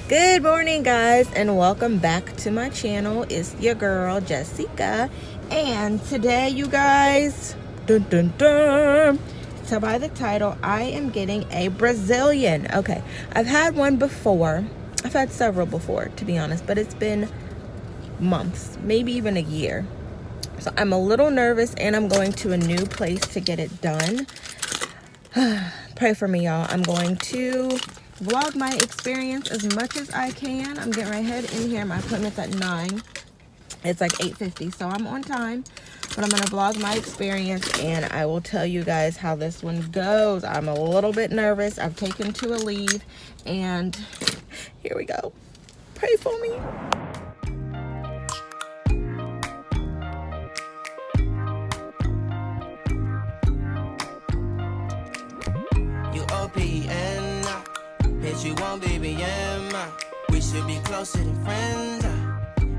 Good morning, guys, and welcome back to my channel. It's your girl Jessica, and today, you guys, dun dun dun. So by the title, I am getting a Brazilian. Okay, I've had one before. I've had several before, to be honest, but it's been months, maybe even a year. So I'm a little nervous, and I'm going to a new place to get it done. Pray for me, y'all. I'm going to vlog my experience as much as I can. I'm getting right head in here. My appointment's at 9. It's like 8:50, so I'm on time. But I'm going to vlog my experience, and I will tell you guys how this one goes. I'm a little bit nervous. I've taken to a leave, and here we go. Pray for me. OPN, bitch, you want BBM. We should be closer than friends.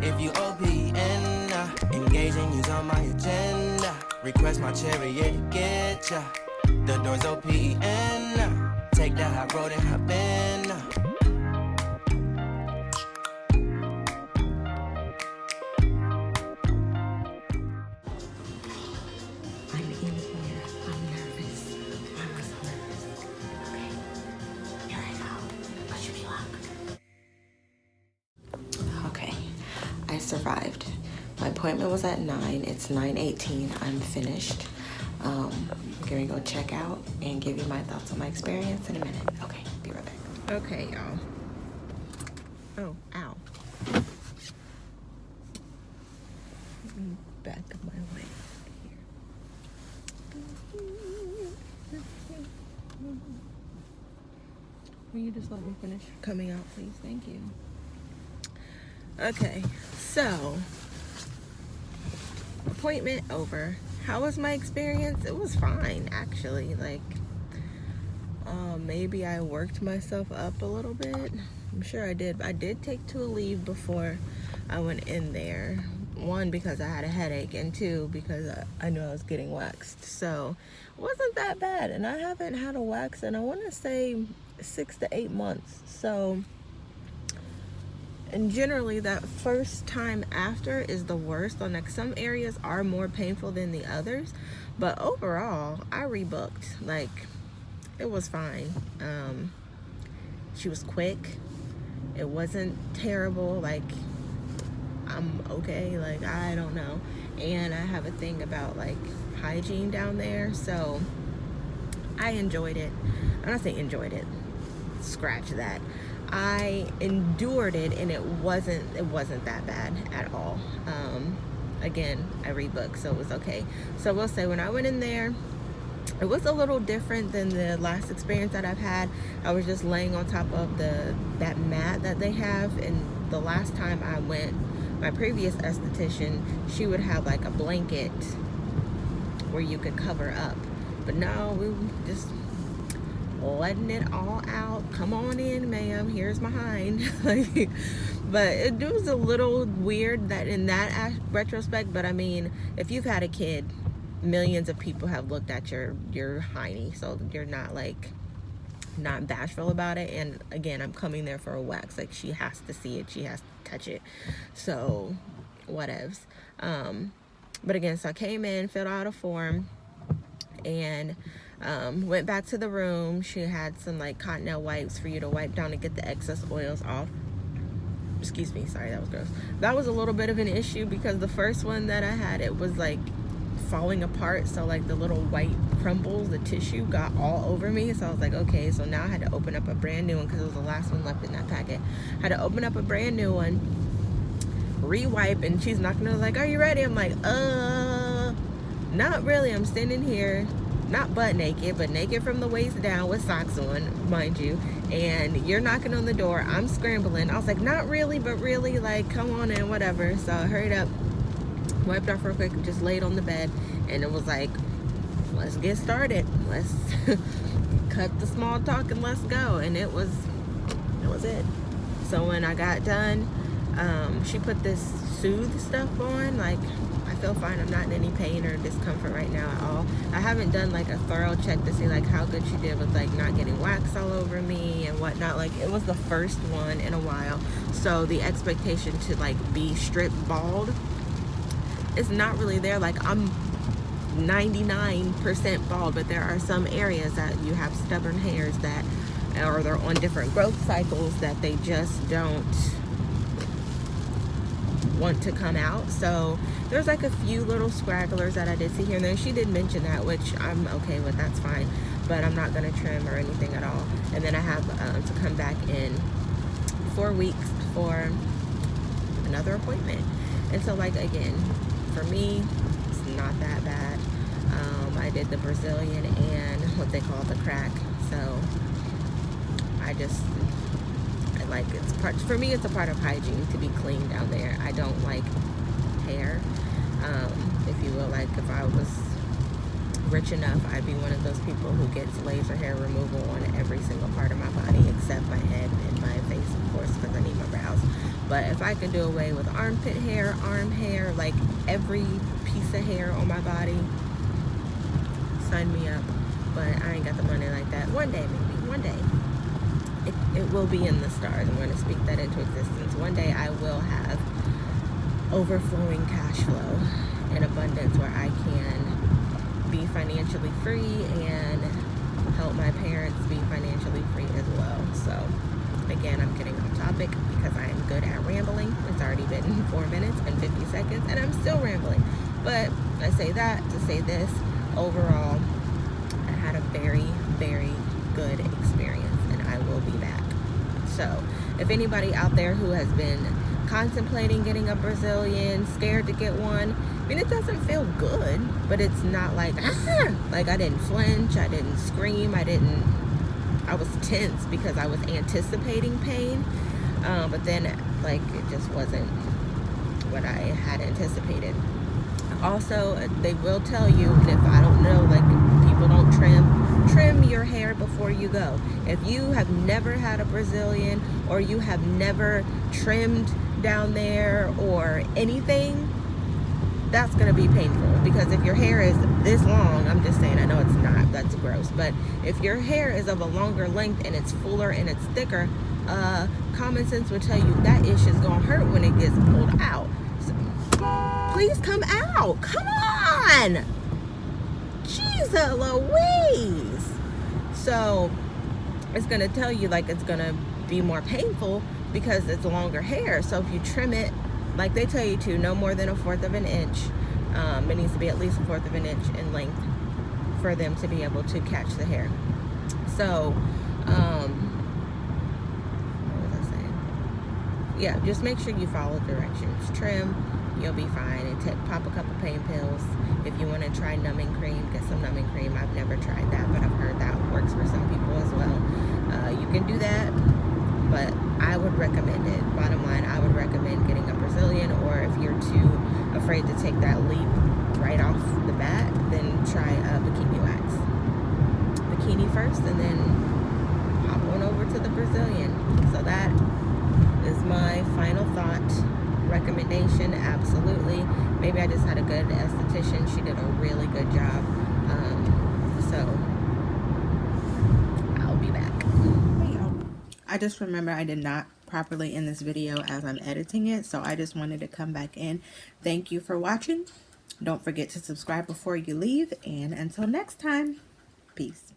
If you OPN, engaging you's on my agenda. Request my chariot to get ya. The door's OPN. Take that high road and hop in. I'm in here. I'm nervous. I'm so nervous. Okay, here I go. Push me luck. Okay, I survived. My appointment was at 9. It's 9:18. I'm finished. I'm gonna go check out and give you my thoughts on my experience in a minute. Okay, be right back. Okay, y'all. Oh, ow. Back of my way. Will you just let me finish coming out, please? Thank you. Okay, so appointment over. How was my experience? It was fine, actually. Like, maybe I worked myself up a little bit. I'm sure I did. But I did take to a leave before I went in there. One, because I had a headache, and two, because I knew I was getting waxed. So it wasn't that bad, and I haven't had a wax in, I want to say, 6 to 8 months. So, and generally that first time after is the worst. On like some areas are more painful than the others, but overall I rebooked. Like, it was fine. She was quick. It wasn't terrible. Like, I'm okay. Like, I don't know. And I have a thing about like hygiene down there, so I enjoyed it. I'm not saying enjoyed it, scratch that. I endured it, and it wasn't that bad at all. Again, I rebooked, so it was okay. So I will say, when I went in there, it was a little different than the last experience that I've had. I was just laying on top of that mat that they have, and the last time I went, my previous esthetician, she would have like a blanket where you could cover up. But no, we just letting it all out. Come on in, ma'am. Here's my hind. But it was a little weird that in that retrospect. But I mean, if you've had a kid, millions of people have looked at your hiney, so you're not like not bashful about it. And again, I'm coming there for a wax. Like, she has to see it, she has to touch it. So whatevs. But again, so I came in, filled out a form, and went back to the room. She had some like Cottonelle wipes for you to wipe down and get the excess oils off. Excuse me, sorry, that was gross. That was a little bit of an issue because the first one that I had, it was like falling apart. So like the little white crumbles, the tissue got all over me. So I was like, okay, so now I had to open up a brand new one because it was the last one left in that packet. I had to open up a brand new one, re-wipe, and she's knocking. I was like, are you ready? I'm like, not really. I'm standing here, not butt naked, but naked from the waist down with socks on, mind you, and you're knocking on the door. I'm scrambling. I was like, not really, but really, like, come on in, whatever. So I hurried up, wiped off real quick, and just laid on the bed, and it was like, let's get started. Let's cut the small talk and let's go. And it was it. So when I got done, She put this Soothe stuff on. Like, I feel fine. I'm not in any pain or discomfort right now at all. I haven't done like a thorough check to see like how good she did with like not getting wax all over me and whatnot. Like, it was the first one in a while, so the expectation to like be strip bald is not really there. Like, I'm 99% bald, but there are some areas that you have stubborn hairs that, or they're on different growth cycles that they just don't want to come out. So there's like a few little scragglers that I did see here and there. She did mention that, which I'm okay with, that's fine, but I'm not going to trim or anything at all. And then I have to come back in 4 weeks for another appointment. And so, like, again, for me, it's not that bad. I did the Brazilian and what they call the crack, so I like, it's part, for me it's a part of hygiene to be clean down there. I don't like hair, if you will. Like, if I was rich enough, I'd be one of those people who gets laser hair removal on every single part of my body except my head and my face, of course, because I need my brows. But if I could do away with armpit hair, arm hair, like every piece of hair on my body, sign me up. But I ain't got the money like that. One day, maybe, one day. It will be in the stars. I'm going to speak that into existence. One day I will have overflowing cash flow and abundance where I can be financially free and help my parents be financially free as well. So again, I'm getting off topic because I am good at rambling. It's already been 4 minutes and 50 seconds and I'm still rambling. But I say that to say this: overall, I had a very, very good experience and I will be back. So if anybody out there who has been contemplating getting a Brazilian, scared to get one, I mean, it doesn't feel good, but it's not like, like, I didn't flinch, I didn't scream, I was tense because I was anticipating pain, but then, like, it just wasn't what I had anticipated. Also, they will tell you, and if I don't know, like, people don't trim your hair before you go. If you have never had a Brazilian, or you have never trimmed down there or anything, that's going to be painful. Because if your hair is this long, I'm just saying, I know it's not, that's gross, but if your hair is of a longer length and it's fuller and it's thicker, common sense would tell you that ish is going to hurt when it gets pulled out. So, please come out. Come on. Jesus Louise. So it's going to tell you, like, it's going to be more painful because it's longer hair. So if you trim it, like they tell you to, no more than 1/4 of an inch. It needs to be at least 1/4 of an inch in length for them to be able to catch the hair. So, what was I saying? Yeah, just make sure you follow directions. Trim, you'll be fine. And pop a couple pain pills. If you want to try numbing cream, get some numbing cream. I've never tried that, but I've heard that works for some people as well. You can do that, but I would recommend it. Bottom line, I would recommend getting a Brazilian, or if you're too afraid to take that leap right off the bat, then try a bikini wax. Bikini first, and then hop on over to the Brazilian. So that is my final thought. Recommendation, absolutely. Maybe I just had a good esthetician. She did a really good job. So I'll be back. I just remember I did not properly end this video as I'm editing it, so I just wanted to come back in. Thank you for watching. Don't forget to subscribe before you leave, and until next time, peace.